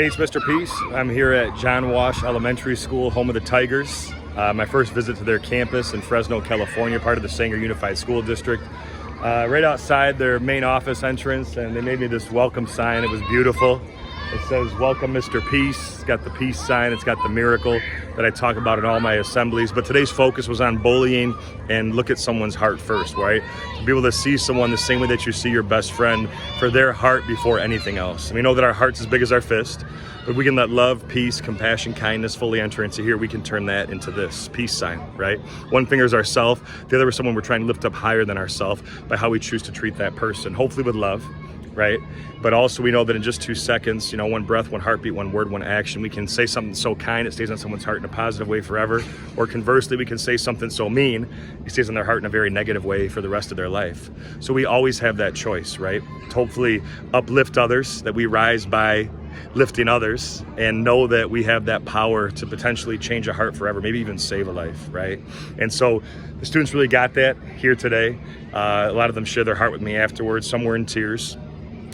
Hey, it's Mr. Peace. I'm here at John Wash Elementary School, home of the Tigers. My first visit to their campus in Fresno, California, part of the Sanger Unified School District. Right outside their main office entrance, and they made me this welcome sign. It was beautiful. It says, "Welcome, Mr. Peace." It's got the peace sign. It's got the miracle that I talk about in all my assemblies. But today's focus was on bullying and look at someone's heart first, right? To be able to see someone the same way that you see your best friend, for their heart before anything else. And we know that our heart's as big as our fist, but we can let love, peace, compassion, kindness fully enter into here. We can turn that into this peace sign, right? One finger is ourself. The other is someone we're trying to lift up higher than ourself by how we choose to treat that person, hopefully with love, right? But also we know that in just 2 seconds, one breath, one heartbeat, one word, one action, we can say something so kind it stays on someone's heart in a positive way forever. Or conversely, we can say something so mean it stays on their heart in a very negative way for the rest of their life. So we always have that choice, right? To hopefully uplift others, that we rise by lifting others, and know that we have that power to potentially change a heart forever, maybe even save a life, right? And so the students really got that here today. A lot of them share their heart with me afterwards. Some were in tears.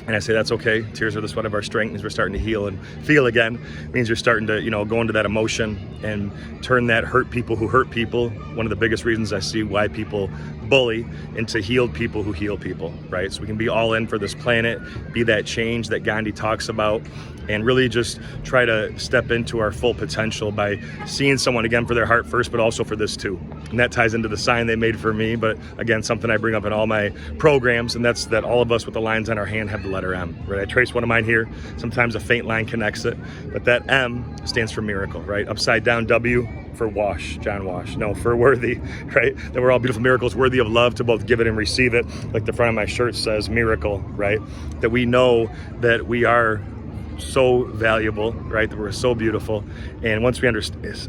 And I say, that's okay. Tears are the sweat of our strength. Means we're starting to heal and feel again. It means you're starting to, go into that emotion and turn that hurt people who hurt people. One of the biggest reasons I see why people bully into healed people who heal people, right? So we can be all in for this planet, be that change that Gandhi talks about, and really just try to step into our full potential by seeing someone again for their heart first, but also for this too. And that ties into the sign they made for me, but again, something I bring up in all my programs, and that's that all of us with the lines on our hand have the letter M, right? I trace one of mine here. Sometimes a faint line connects it, but that M stands for miracle, right? Upside down W for wash, John Wash. No, for worthy, right? That we're all beautiful miracles, worthy of love to both give it and receive it. Like the front of my shirt says, miracle, right? That we know that we are so valuable, right? That we're so beautiful. And once we understand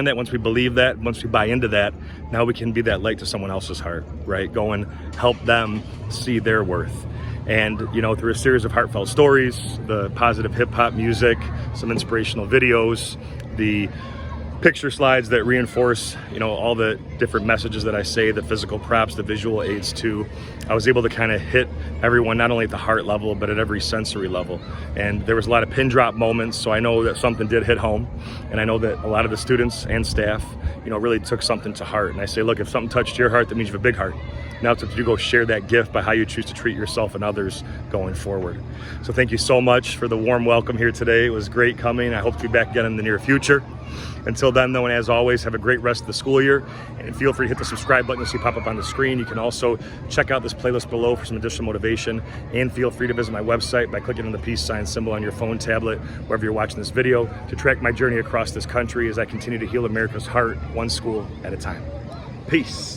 that, once we believe that, once we buy into that, now we can be that light to someone else's heart, right? Go and help them see their worth. And, through a series of heartfelt stories, the positive hip hop music, some inspirational videos, the picture slides that reinforce, all the different messages that I say, the physical props, the visual aids too. I was able to kind of hit everyone, not only at the heart level, but at every sensory level. And there was a lot of pin drop moments, so I know that something did hit home. And I know that a lot of the students and staff, really took something to heart. And I say, look, if something touched your heart, that means you have a big heart. Now it's up to you to go share that gift by how you choose to treat yourself and others going forward. So thank you so much for the warm welcome here today. It was great coming. I hope to be back again in the near future. Until then, though, and as always, have a great rest of the school year. And feel free to hit the subscribe button you'll see pop up on the screen. You can also check out this playlist below for some additional motivation. And feel free to visit my website by clicking on the peace sign symbol on your phone, tablet, wherever you're watching this video, to track my journey across this country as I continue to heal America's heart, one school at a time. Peace.